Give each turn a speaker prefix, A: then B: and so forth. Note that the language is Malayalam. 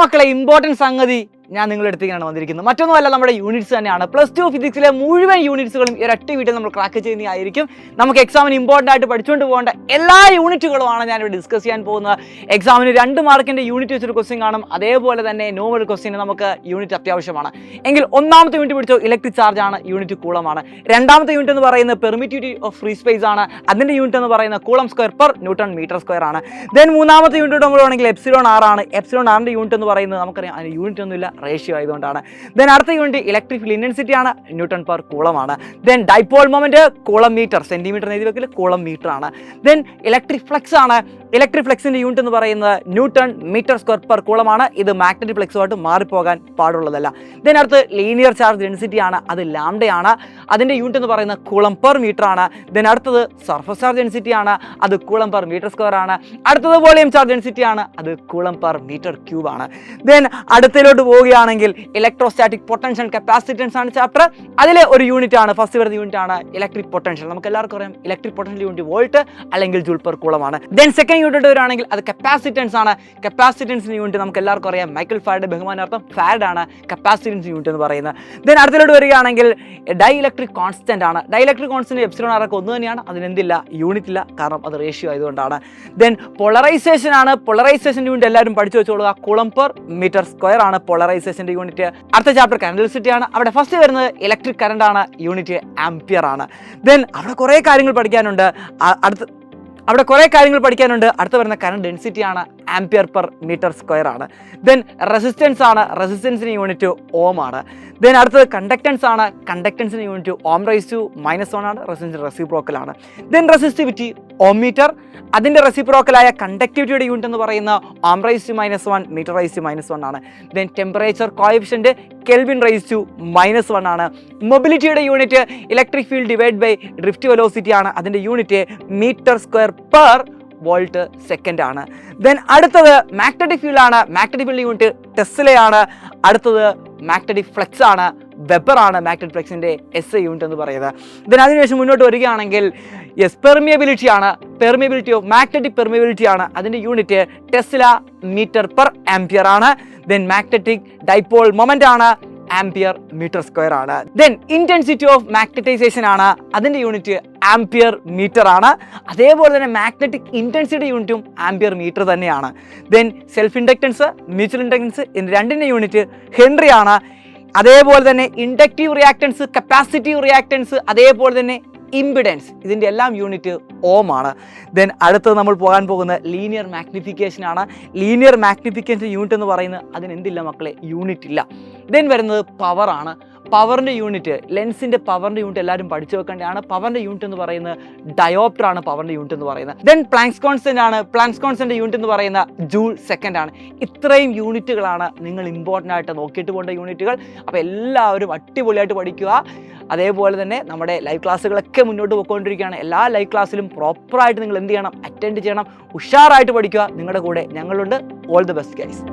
A: മക്കളെ ഇമ്പോർട്ടൻറ്റ് സംഗതി ഞാൻ നിങ്ങളുടെ അടുത്തേക്കാണ് വന്നിരിക്കുന്നത്. മറ്റൊന്നുമല്ല, നമ്മുടെ യൂണിറ്റ്സ് തന്നെയാണ്. +2 ഫിസിക്സിലെ മുഴുവൻ യൂണിറ്റ്സുകളും ഈ ഒരൊറ്റ വീഡിയോ നമ്മൾ ക്രാക്ക് ചെയ്യുന്നതായിരിക്കും. നമുക്ക് എക്സാമിന് ഇമ്പോർട്ടൻ്റ് ആയിട്ട് പഠിച്ചുകൊണ്ട് പോകേണ്ട എല്ലാ യൂണിറ്റുകളുമാണ് ഞാനിവിടെ ഡിസ്കസ് ചെയ്യാൻ പോകുന്നത്. എക്സാമിന് 2 മാർക്കിൻ്റെ യൂണിറ്റ് വെച്ചൊരു ക്വസ്റ്റ്യൻ കാണും, അതേപോലെ തന്നെ നോവൽ ക്വസ്റ്റ്യന് നമുക്ക് യൂണിറ്റ് അത്യാവശ്യമാണ്. എങ്കിൽ ഒന്നാമത്തെ യൂണിറ്റ് പിടിച്ചോ, ഇലക്ട്രിക് ചാർജ് ആണ്, യൂണിറ്റ് കൂളമാണ്. രണ്ടാമത്തെ യൂണിറ്റ് എന്ന് പറയുന്നത് പെർമിറ്റിവിറ്റി ഓഫ് ഫ്രീ സ്പേസ് ആണ്, അതിൻ്റെ യൂണിറ്റ് എന്ന് പറയുന്നത് coulomb square per newton metre square ആണ്. ദെൻ മൂന്നാമത്തെ യൂണിറ്റ് നമ്മൾ വേണമെങ്കിൽ എപ്സിലോൺ ആർ ആണ്. എപ്സിലോൺ ആറിൻ്റെ യൂണിറ്റ് എന്ന് പറയുന്നത് നമുക്കറിയാം, അതിന് യൂണിറ്റ് ഒന്നുമില്ല, റേഷ്യോ ആയതുകൊണ്ടാണ്. ദെൻ അടുത്ത യൂണിറ്റ് ഇലക്ട്രിക് ഫീൽഡ് ഇന്റൻസിറ്റി ആണ്, ന്യൂട്ടൺ പെർ കൂളമാണ്. Then dipole moment coulomb metre, centimetre എഴുതി വെക്കൽ കൂളം മീറ്റർ ആണ്. ദെൻ ഇലക്ട്രിക് ഫ്ലക്സ് ആണ്. ഇലക്ട്രിക് ഫ്ലക്സിന്റെ യൂണിറ്റ് എന്ന് പറയുന്നത് ന്യൂട്ടൺ മീറ്റർ സ്ക്വയർ പെർ കൂളമാണ്. ഇത് മാഗ്നറ്റിക് ഫ്ലക്സുമായിട്ട് മാറിപ്പോകാൻ പാടുള്ളതല്ല. ദെൻ അടുത്ത് ലീനിയർ ചാർജ് ഡെൻസിറ്റി ആണ്, അത് ലാംഡയാണ്. അതിന്റെ യൂണിറ്റ് എന്ന് പറയുന്നത് കൂളം പെർ മീറ്റർ ആണ്. ദെൻ അടുത്തത് സർഫസ് ചാർജ് ഡെൻസിറ്റി ആണ്, അത് കൂളം പെർ മീറ്റർ സ്ക്വയർ ആണ്. അടുത്തത് വോളിയം ചാർജ് ഡെൻസിറ്റി ആണ്, അത് കൂളം പെർ മീറ്റർ ക്യൂബ് ആണ്. ദെൻ അടുത്തതിലോട്ട് പോവുകയാണെങ്കിൽ ഇലക്ട്രോസ്റ്റാറ്റിക് പൊട്ടൻഷ്യൽ കപ്പാസിറ്റൻസ് ആണ് ചാപ്റ്റർ. അതിലെ ഒരു യൂണിറ്റ് ആണ്, ഫസ്റ്റ് വരുന്ന യൂണിറ്റ് ആണ് ഇലക്ട്രിക് പൊട്ടൻഷ്യൽ. നമുക്ക് എല്ലാവർക്കും അറിയാം, ഇലക്ട്രിക് പൊട്ടൻഷ്യൽ യൂണിറ്റ് വോൾട്ട് അല്ലെങ്കിൽ ജൂൾ പെർ കൂളമാണ്. ദെൻ സെക്കൻഡ് യൂണിറ്റ് വരികയാണെങ്കിൽ അത് കപ്പാസിറ്റൻസ് ആണ്. കപ്പാസിറ്റൻസിന് യൂണിറ്റ് നമുക്ക് എല്ലാവർക്കും അറിയാം, മൈക്കൽ ഫാരഡെ ബഹുമാനാർത്ഥം ഫാരഡ് ആണ് കപ്പാസിറ്റൻസ് യൂണിറ്റ് എന്ന് പറയുന്നത്. ദെൻ അടുത്തതിലോട്ട് വരികയാണെങ്കിൽ ഡൈ ഇലക്ട്രിക് കോൺസ്റ്റന്റ് ആണ്. Dielectric constant epsilon R ഒക്കെ ഒന്ന് തന്നെയാണ്, അതിനെന്തില്ല, യൂണിറ്റ് ഇല്ല, കാരണം അത് റേഷ്യോ ആയതുകൊണ്ടാണ്. ദെൻ പോളറൈസേഷൻ ആണ്. പോളറൈസേഷൻ്റെ യൂണിറ്റ് എല്ലാവരും പഠിച്ചു വെച്ചോളുക, കൂളം പെർ മീറ്റർ സ്ക്വയർ ആണ് പോളറൈസേഷൻ്റെ യൂണിറ്റ്. അടുത്ത ചാപ്റ്റർ കറണ്ട് ഡെൻസിറ്റി ആണ്. അവിടെ ഫസ്റ്റ് വരുന്നത് ഇലക്ട്രിക് കറണ്ട് ആണ്, യൂണിറ്റ് ആംപിയർ ആണ്. ദെൻ അവിടെ കുറേ കാര്യങ്ങൾ പഠിക്കാനുണ്ട്. അടുത്ത വരുന്ന കറണ്ട് ഡെൻസിറ്റി ആണ്, ആംപിയർ പെർ മീറ്റർ സ്ക്വയർ ആണ്. ദെൻ റെസിസ്റ്റൻസ് ആണ്, റെസിസ്റ്റൻസിന് യൂണിറ്റ് ഓം ആണ്. ദെൻ അടുത്തത് കണ്ടക്റ്റൻസ് ആണ്. കണ്ടക്റ്റൻസിന് യൂണിറ്റ് ഓം റൈസ് ടു -1 ആണ്, റെസിസ്റ്റൻസ് റെസിപ്രോക്കൽ ആണ്. ദെൻ റെസിസ്റ്റിവിറ്റി ഓം മീറ്റർ, അതിൻ്റെ റെസിപ്രോക്കലായ കണ്ടക്ടിവിറ്റിയുടെ യൂണിറ്റ് എന്ന് പറയുന്ന ohm raise to -1, metre raise to -1 ആണ്. Then temperature coefficient kelvin raise to -1 ആണ്. മൊബിലിറ്റിയുടെ unit electric field divide by drift velocity ആണ്, അതിൻ്റെ unit metre square per volt second ആണ്. ദെൻ അടുത്തത് മാഗ്നറ്റിക് ഫീൽഡ് ആണ്. മാഗ്നറ്റിക് ഫീൽഡ് യൂണിറ്റ് ടെസ്ലയാണ്. അടുത്തത് മാഗ്നറ്റിക് ഫ്ലക്സ് ആണ്, വെബർ ആണ് മാഗ്നറ്റിക് ഫ്ലക്സിൻ്റെ SI യൂണിറ്റ് എന്ന് പറയുന്നത്. ദെൻ അതിനുശേഷം മുന്നോട്ട് വരികയാണെങ്കിൽ പെർമിയബിലിറ്റി ആണ്. പെർമിയബിലിറ്റി ഓഫ് മാഗ്നറ്റിക് പെർമിയബിലിറ്റി ആണ്, അതിൻ്റെ unit tesla metre per ampere ആണ്. ദെൻ മാഗ്നറ്റിക് ഡൈപോൾ മൊമെന്റ് ആണ്, ആംപിയർ മീറ്റർ സ്ക്വയർ ആണ്. ദെൻ ഇന്റൻസിറ്റി ഓഫ് മാഗ്നറ്റൈസേഷൻ ആണ്, അതിൻ്റെ യൂണിറ്റ് ആംപിയർ മീറ്റർ ആണ്. അതേപോലെ തന്നെ മാഗ്നറ്റിക് ഇന്റൻസിറ്റി യൂണിറ്റും ആംപിയർ മീറ്റർ തന്നെയാണ്. Then self inductance, mutual inductance, ഇതിൻ്റെ രണ്ടിൻ്റെ യൂണിറ്റ് ഹെൻറി ആണ്. അതേപോലെ തന്നെ ഇൻഡക്റ്റീവ് റിയാക്ടൻസ്, കപ്പാസിറ്റീവ് റിയാക്ടൻസ്, അതേപോലെ തന്നെ ഇംപിഡൻസ്, ഇതിൻ്റെ എല്ലാം യൂണിറ്റ് ഓം ആണ്. ദെൻ അടുത്തത് നമ്മൾ പോകാൻ പോകുന്നത് ലീനിയർ മാഗ്നിഫിക്കേഷൻ ആണ്. ലീനിയർ മാഗ്നിഫിക്കേഷൻ യൂണിറ്റ് എന്ന് പറയുന്നത് അതിനെന്തില്ല മക്കളെ, യൂണിറ്റ് ഇല്ല. ദെൻ വരുന്നത് പവർ ആണ്. പവറിൻ്റെ യൂണിറ്റ്, ലെൻസിൻ്റെ പവറിൻ്റെ യൂണിറ്റ് എല്ലാവരും പഠിച്ചു വെക്കേണ്ടതാണ്. പവറിൻ്റെ യൂണിറ്റ് എന്ന് പറയുന്നത് ഡയോപ്റ്റർ ആണ് പവറിൻ്റെ യൂണിറ്റ് എന്ന് പറയുന്നത്. ദെൻ പ്ലാങ്ക്സ് കോൺസ്റ്റന്റ് ആണ്. പ്ലാങ്ക്സ് കോൺസ്റ്റന്റ് യൂണിറ്റ് എന്ന് പറയുന്ന ജൂൾ സെക്കൻഡ് ആണ്. ഇത്രയും യൂണിറ്റുകളാണ് നിങ്ങൾ ഇമ്പോർട്ടൻ്റ് ആയിട്ട് നോക്കിയിട്ട് പോകേണ്ട യൂണിറ്റുകൾ. അപ്പോൾ എല്ലാവരും അടിപൊളിയായിട്ട് പഠിക്കുക. അതേപോലെ തന്നെ നമ്മുടെ ലൈവ് ക്ലാസ്സുകളൊക്കെ മുന്നോട്ട് പോയിക്കൊണ്ടിരിക്കുകയാണ്. എല്ലാ ലൈവ് ക്ലാസ്സിലും പ്രോപ്പറായിട്ട് നിങ്ങൾ എന്ത് ചെയ്യണം, അറ്റൻഡ് ചെയ്യണം, ഉഷാറായിട്ട് പഠിക്കുക. നിങ്ങളുടെ കൂടെ ഞങ്ങളുണ്ട്. All the best guys.